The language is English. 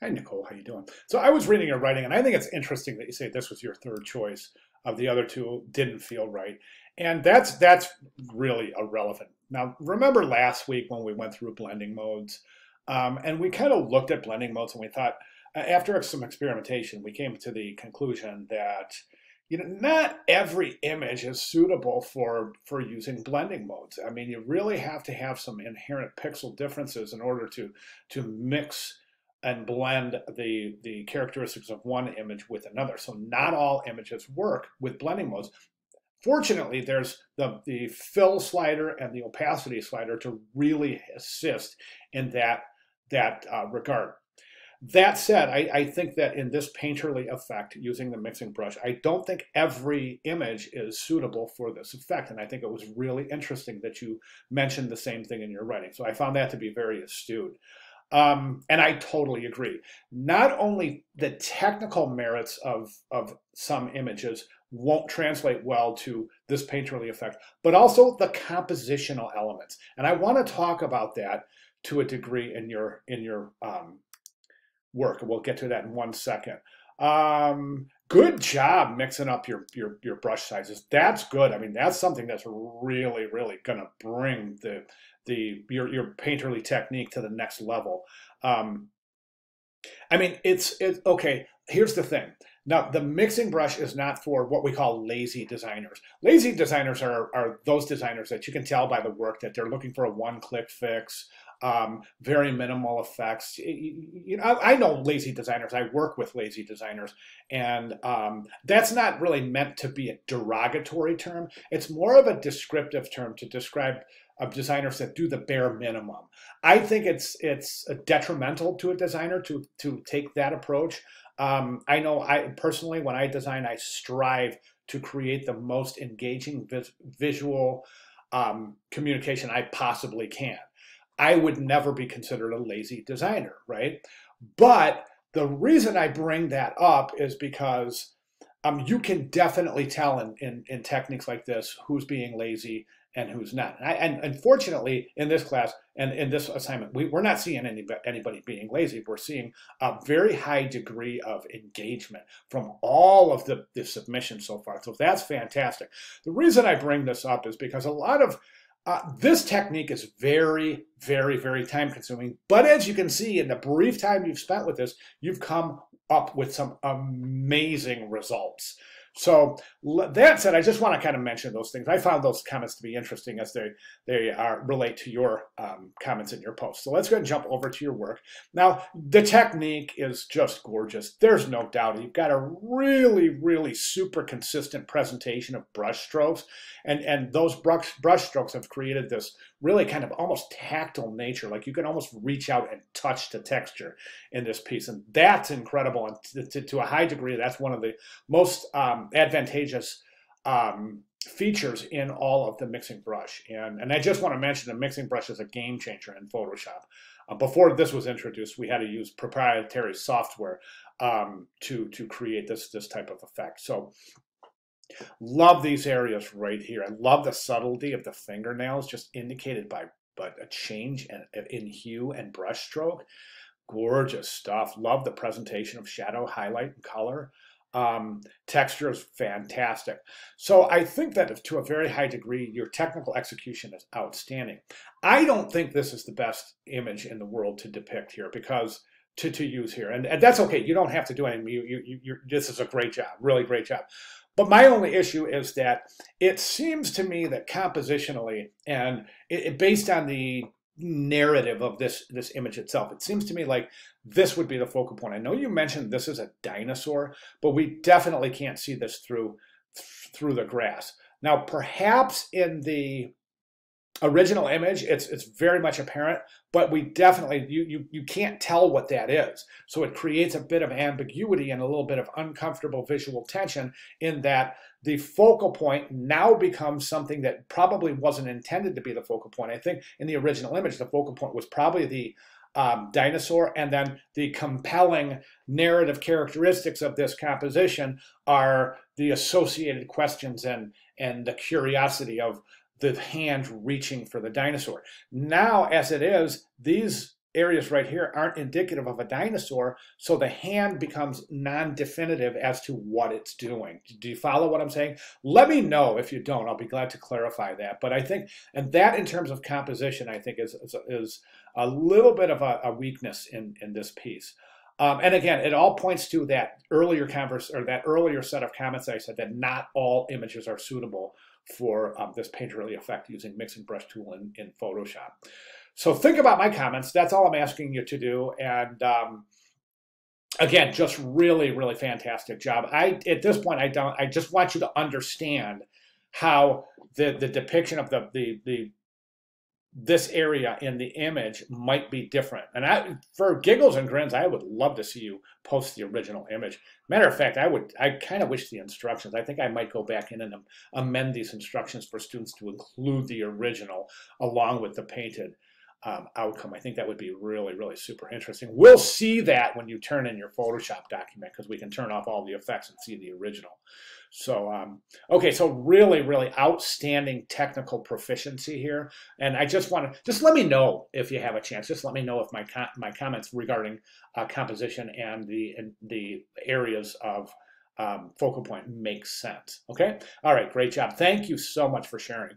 Hi, Nicole. How you doing? So I was reading your writing, and I think it's interesting that you say this was your third choice of the other two didn't feel right, and that's really irrelevant. Now, remember last week when we went through blending modes, and we kind of looked at blending modes, and we thought after some experimentation, we came to the conclusion that not every image is suitable for using blending modes. I mean, you really have to have some inherent pixel differences in order to mix and blend the characteristics of one image with another. So not all images work with blending modes. Fortunately, there's the fill slider and the opacity slider to really assist in that regard. That said, I think that in this painterly effect, using the mixing brush, I don't think every image is suitable for this effect. And I think it was really interesting that you mentioned the same thing in your writing. So I found that to be very astute. And I totally agree. Not only the technical merits of some images won't translate well to this painterly effect, but also the compositional elements. And I want to talk about that to a degree in your work. We'll get to that in 1 second. Good job mixing up your brush sizes. That's good. I mean, that's something that's really going to bring your painterly technique to the next level. Um, I mean, it's okay. Here's the thing. Now, the mixing brush is not for what we call lazy designers. Lazy designers are those designers that you can tell by the work that they're looking for a one-click fix, very minimal effects. I know lazy designers. I work with lazy designers, and that's not really meant to be a derogatory term. It's more of a descriptive term to describe designers that do the bare minimum. I think it's detrimental to a designer to take that approach. I know I personally, when I design, I strive to create the most engaging visual communication I possibly can. I would never be considered a lazy designer, right? But the reason I bring that up is because you can definitely tell in techniques like this who's being lazy and who's not. And unfortunately, in this class and in this assignment, we're not seeing anybody being lazy. We're seeing a very high degree of engagement from all of the submissions so far. So that's fantastic. The reason I bring this up is because a lot of this technique is very time consuming. But as you can see in the brief time you've spent with this, you've come up with some amazing results. So that said, I just want to kind of mention those things. I found those comments to be interesting as they relate to your comments in your post. So let's go ahead and jump over to your work. Now, the technique is just gorgeous. There's no doubt. You've got a really super consistent presentation of brush strokes. And those brush strokes have created this really kind of almost tactile nature. Like you can almost reach out and touch the texture in this piece. And that's incredible. And to a high degree, that's one of the most advantageous features in all of the mixing brush. And I just want to mention the mixing brush is a game changer in Photoshop. Before this was introduced, we had to use proprietary software to create this type of effect. So love these areas right here. I love the subtlety of the fingernails just indicated by a change in hue and brush stroke. Gorgeous stuff. Love the presentation of shadow, highlight, and color. Texture is fantastic. So I think that to a very high degree, your technical execution is outstanding. I don't think this is the best image in the world to depict here because to use here, and that's okay. You don't have to do anything. This is a great job, really great job. But my only issue is that it seems to me that compositionally and based on the narrative of this image itself, it seems to me like this would be the focal point. I know you mentioned this is a dinosaur, but we definitely can't see this through the grass. Now, perhaps in the original image, it's very much apparent, but we definitely, you can't tell what that is. So it creates a bit of ambiguity and a little bit of uncomfortable visual tension in that the focal point now becomes something that probably wasn't intended to be the focal point. I think in the original image, the focal point was probably the dinosaur, and then the compelling narrative characteristics of this composition are the associated questions and the curiosity of the hand reaching for the dinosaur. Now, as it is, these areas right here aren't indicative of a dinosaur, so the hand becomes non-definitive as to what it's doing. Do you follow what I'm saying? Let me know if you don't. I'll be glad to clarify that. But I think, and that in terms of composition, I think is a little bit of a weakness in this piece. And again, it all points to that earlier that earlier set of comments that I said that not all images are suitable for this painterly effect using mixing brush tool in Photoshop. So think about my comments. That's all I'm asking you to do. And again, just really, really fantastic job. At this point, I just want you to understand how the depiction of this area in the image might be different. And for giggles and grins, I would love to see you post the original image. Matter of fact, I kind of wish the instructions, I think I might go back in and amend these instructions for students to include the original along with the painted outcome. I think that would be really, really super interesting. We'll see that when you turn in your Photoshop document, because we can turn off all the effects and see the original. So, okay, so really, really outstanding technical proficiency here. And I just want to, just let me know if you have a chance. Just let me know if my comments regarding composition and the areas of focal point make sense. Okay? All right, great job. Thank you so much for sharing.